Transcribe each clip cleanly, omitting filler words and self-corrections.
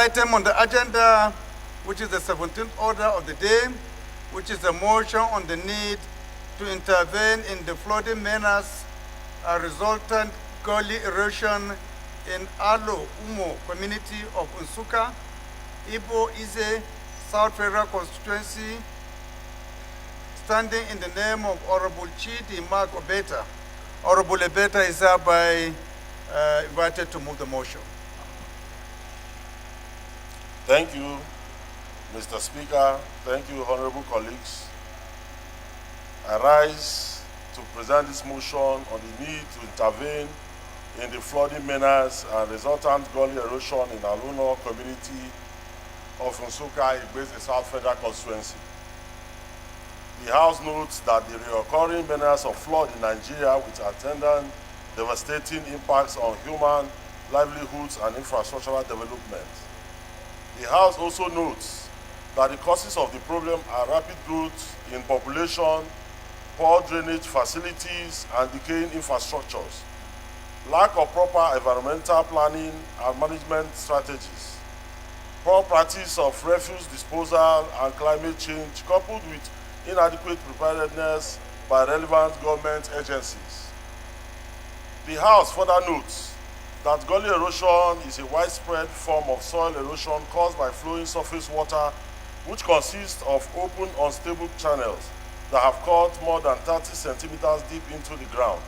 item on the agenda, which is the 17th order of the day, which is a motion on the need to intervene in the flooding menace resultant gully erosion in Alo Umo community of Unsuka, Igboeze, South Federal Constituency, standing in the name of Honorable Chidi Obeta. Honorable Obeta is hereby invited to move the motion. Thank you, Mr. Speaker. Thank you, honorable colleagues. I rise to present this motion on the need to intervene in the flooding menace and resultant gully erosion in Aluno community of Unsuka, Igboeze, South Federal Constituency. The House notes that the recurring menace of flood in Nigeria with attendant devastating impacts on human livelihoods and infrastructural development. The House also notes that the causes of the problem are rapid growth in population, poor drainage facilities, and decaying infrastructures, lack of proper environmental planning and management strategies, poor practice of refuse disposal and climate change, coupled with inadequate preparedness by relevant government agencies. The House further notes that gully erosion is a widespread form of soil erosion caused by flowing surface water, which consists of open, unstable channels that have cut more than 30 centimeters deep into the ground.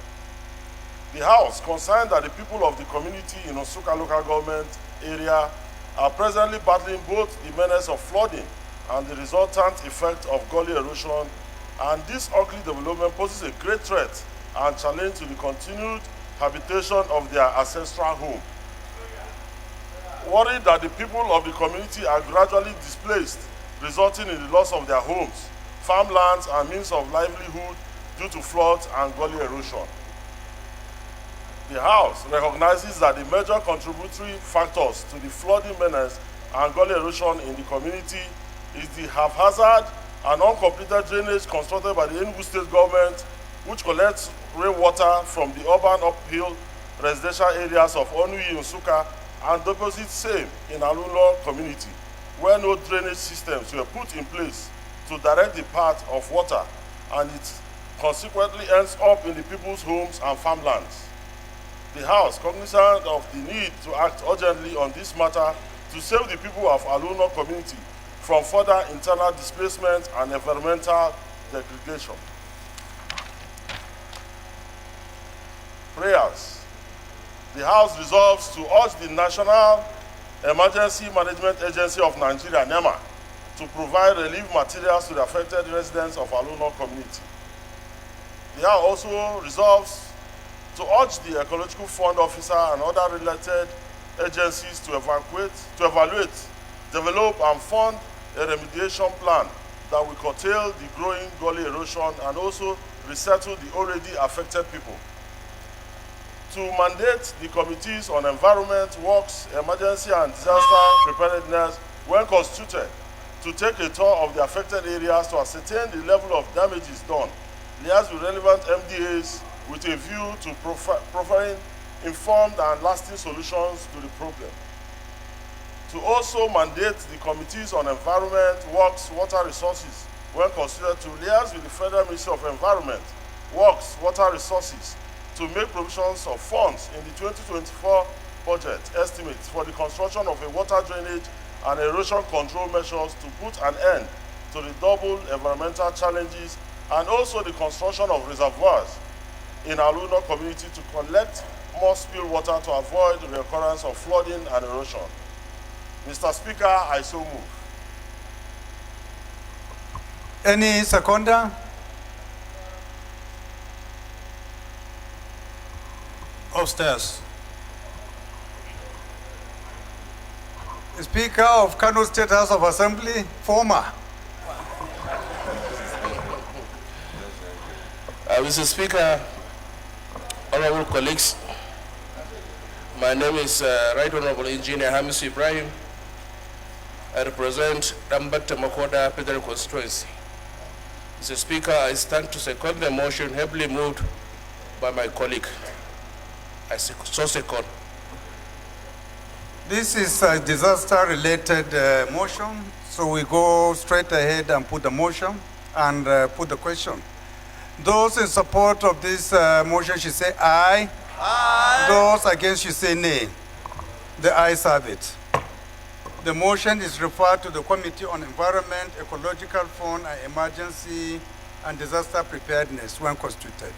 The House, concerned that the people of the community in Unsuka local government area are presently battling both the menace of flooding and the resultant effect of gully erosion, and this ugly development poses a great threat and challenge to the continued habitation of their ancestral home. Worried that the people of the community are gradually displaced, resulting in the loss of their homes, farmlands, and means of livelihood due to floods and gully erosion. The House recognizes that the major contributory factors to the flooding menace and gully erosion in the community is the haphazard and uncompleted drainage constructed by the Enugu State government, which collects rainwater from the urban uphill residential areas of Onui, Unsuka, and deposits same in Aluno community, where no drainage systems were put in place to direct the path of water, and it consequently ends up in the people's homes and farmlands. The House, cognizant of the need to act urgently on this matter to save the people of Aluno community from further internal displacement and environmental degradation. Prayers. The House resolves to urge the National Emergency Management Agency of Nigeria, NEMA, to provide relief materials to the affected residents of Aluno community. The House also resolves to urge the Ecological Fund Officer and other related agencies to evaluate, develop, and fund a remediation plan that will curtail the growing gully erosion and also resettle the already affected people. To mandate the committees on environment, works, emergency, and disaster preparedness, when constituted, to take a tour of the affected areas to ascertain the level of damages done, liaise with relevant MDAs with a view to providing informed and lasting solutions to the problem. To also mandate the committees on environment, works, water resources, when considered, to liaise with the Federal Ministry of Environment, Works, Water Resources, to make provisions of funds in the 2024 budget estimates for the construction of a water drainage and erosion control measures to put an end to the double environmental challenges, and also the construction of reservoirs in Aluno community to collect more spill water to avoid the recurrence of flooding and erosion. Mr. Speaker, I so move. Any seconder? Upstairs. Speaker of Kano State House of Assembly, former. Mr. Speaker, honorable colleagues, my name is Right Honorable Engineer Hamisu Ibrahim. I represent Dambakta Makoda Federal Constituency. Mr. Speaker, I stand to second the motion heavily moved by my colleague. I so second. This is a disaster-related motion, so we go straight ahead and put the motion and put the question. Those in support of this motion should say aye. Aye. Those against should say nay. The ayes have it. The motion is referred to the Committee on Environment, Ecological Fund, and Emergency and Disaster Preparedness when constituted.